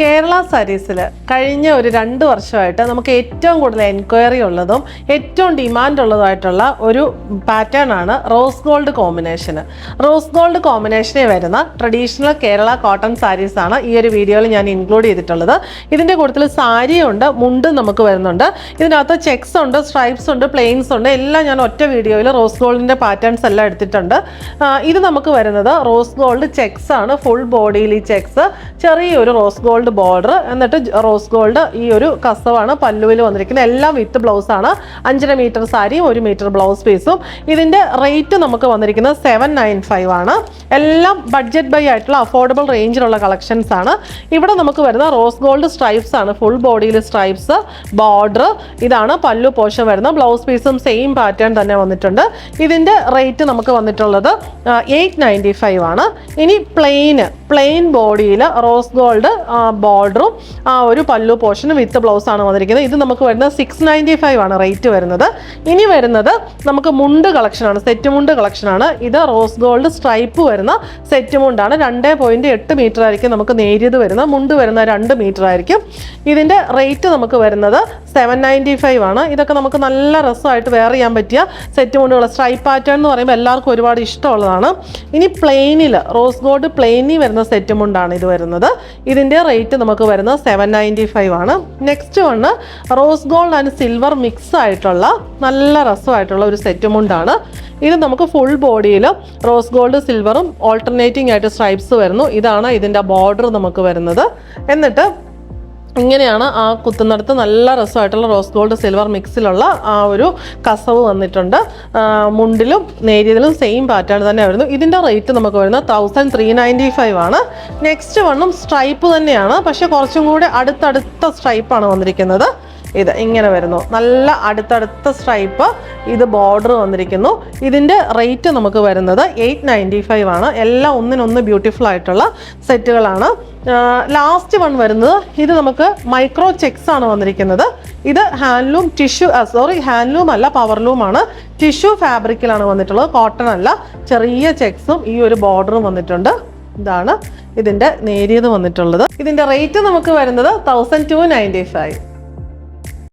കേരള സാരീസിൽ കഴിഞ്ഞ ഒരു 2 വർഷമായിട്ട് നമുക്ക് ഏറ്റവും കൂടുതൽ എൻക്വയറി ഉള്ളതും ഏറ്റവും ഡിമാൻഡ് ഉള്ളതുമായിട്ടുള്ള ഒരു പാറ്റേൺ ആണ് rose gold combination. Rose gold കോമ്പിനേഷനിൽ വരുന്ന ട്രഡീഷണൽ കേരള കോട്ടൺ സാരീസ് ആണ് ഈ ഒരു വീഡിയോയിൽ ഞാൻ ഇൻക്ലൂഡ് ചെയ്തിട്ടുള്ളത്. ഇതിൻ്റെ കൂട്ടത്തിൽ സാരിയുണ്ട്, മുണ്ട് നമുക്ക് വരുന്നുണ്ട്. ഇതിനകത്ത് ചെക്സ് ഉണ്ട്, സ്ട്രൈപ്സ് ഉണ്ട്, പ്ലെയിൻസ് ഉണ്ട്. എല്ലാം ഞാൻ ഒറ്റ വീഡിയോയിൽ റോസ് ഗോൾഡിൻ്റെ പാറ്റേൺസ് എല്ലാം എടുത്തിട്ടുണ്ട്. ഇത് നമുക്ക് വരുന്നത് റോസ് ഗോൾഡ് ചെക്സ് ആണ്. ഫുൾ ബോഡിയിൽ ഈ ചെക്സ്, ചെറിയൊരു റോസ് ഗോൾഡ് ബോർഡർ, എന്നിട്ട് റോസ് ഗോൾഡ് ഈ ഒരു കസവാണ് പല്ലുവിൽ വന്നിരിക്കുന്നത്. എല്ലാം വിത്ത് ബ്ലൗസ് ആണ്. 5.5 മീറ്റർ സാരിയും 1 മീറ്റർ ബ്ലൗസ് പീസും. ഇതിൻ്റെ റേറ്റ് നമുക്ക് വന്നിരിക്കുന്നത് 795 ആണ്. എല്ലാം ബഡ്ജറ്റ് ബൈ ആയിട്ടുള്ള അഫോർഡബിൾ റേഞ്ചിലുള്ള കളക്ഷൻസ് ആണ്. ഇവിടെ നമുക്ക് വരുന്ന റോസ് ഗോൾഡ് സ്ട്രൈപ്സ് ആണ്. ഫുൾ ബോഡിയിൽ സ്ട്രൈപ്സ്, ബോർഡർ, ഇതാണ് പല്ലു പോർഷൻ വരുന്ന. ബ്ലൗസ് പീസും സെയിം പാറ്റേൺ തന്നെ വന്നിട്ടുണ്ട്. ഇതിൻ്റെ റേറ്റ് നമുക്ക് വന്നിട്ടുള്ളത് 895 ആണ്. ഇനി പ്ലെയിൻ ബോഡിയിൽ റോസ് ഗോൾഡ് ബോർഡറും ഒരു പല്ലു പോർഷനും വിത്ത് ബ്ലൗസ് ആണ് വന്നിരിക്കുന്നത്. ഇത് നമുക്ക് വരുന്നത് 695 ആണ് റേറ്റ് വരുന്നത്. ഇനി വരുന്നത് നമുക്ക് മുണ്ട് കളക്ഷനാണ്, സെറ്റ് മുണ്ട് കളക്ഷനാണ്. ഇത് റോസ് ഗോൾഡ് സ്ട്രൈപ്പ് വരുന്ന സെറ്റ് മുണ്ടാണ്. 2.8 മീറ്റർ ആയിരിക്കും നമുക്ക് നേരിയത് വരുന്ന. മുണ്ട് വരുന്ന 2 മീറ്റർ ആയിരിക്കും. ഇതിൻ്റെ റേറ്റ് നമുക്ക് വരുന്നത് 795 ആണ്. ഇതൊക്കെ നമുക്ക് നല്ല രസമായിട്ട് വെയർ ചെയ്യാൻ പറ്റിയ സെറ്റ് മുണ്ടുകൾ. സ്ട്രൈപ്പ് പാറ്റേൺ എന്ന് പറയുമ്പോൾ എല്ലാവർക്കും ഒരുപാട് ഇഷ്ടമുള്ളതാണ്. ഇനി പ്ലെയിനിൽ റോസ് ഗോൾഡ് പ്ലെയിനിൽ വരുന്ന സെറ്റ് മുണ്ടാണ് ഇത് വരുന്നത്. ഇതിൻ്റെ റേറ്റ് നമുക്ക് വരുന്നത് 795 ആണ്. Next one rose gold and silver mix ആയിട്ടുള്ള നല്ല രസമായിട്ടുള്ള ഒരു സെറ്റ് മുണ്ടാണ്. ഇത് നമുക്ക് ഫുൾ ബോഡിയിൽ റോസ് ഗോൾഡ് സിൽവറും ഓൾട്ടർനേറ്റിംഗ് ആയിട്ട് സ്ട്രൈപ്സ് വരുന്നു. ഇതാണ് ഇതിൻ്റെ ബോർഡർ നമുക്ക് വരുന്നത്. എന്നിട്ട് ഇങ്ങനെയാണ് ആ കുത്തുന്നിടത്ത് നല്ല രസമായിട്ടുള്ള റോസ് ഗോൾഡ് സിൽവർ മിക്സിലുള്ള ആ ഒരു കസവ് വന്നിട്ടുണ്ട്. മുണ്ടിലും നേരിയതിലും സെയിം പാറ്റേൺ തന്നെ വരുന്നു. ഇതിൻ്റെ റേറ്റ് നമുക്ക് വരുന്നത് 1395 ആണ്. നെക്സ്റ്റ് വണ്ണും സ്ട്രൈപ്പ് തന്നെയാണ്, പക്ഷെ കുറച്ചും കൂടി അടുത്തടുത്ത സ്ട്രൈപ്പാണ് വന്നിരിക്കുന്നത്. ഇത് ഇങ്ങനെ വരുന്നു, നല്ല അടുത്തടുത്ത സ്ട്രൈപ്പ്. ഇത് ബോർഡർ വന്നിരിക്കുന്നു. ഇതിൻ്റെ റേറ്റ് നമുക്ക് വരുന്നത് 895 ആണ്. എല്ലാം ഒന്നിനൊന്ന് ബ്യൂട്ടിഫുൾ ആയിട്ടുള്ള സെറ്റുകളാണ്. ലാസ്റ്റ് വൺ വരുന്നത് ഇത് നമുക്ക് മൈക്രോ ചെക്സ് ആണ് വന്നിരിക്കുന്നത്. ഇത് ഹാൻഡ്ലൂം ഹാൻഡ്ലൂം അല്ല, പവർലൂമാണ്. ടിഷ്യൂ ഫാബ്രിക്കിലാണ് വന്നിട്ടുള്ളത്, കോട്ടൺ അല്ല. ചെറിയ ചെക്സും ഈ ഒരു ബോർഡറും വന്നിട്ടുണ്ട്. ഇതാണ് ഇതിൻ്റെ നേരിയത് വന്നിട്ടുള്ളത്. ഇതിൻ്റെ റേറ്റ് നമുക്ക് വരുന്നത് 1295.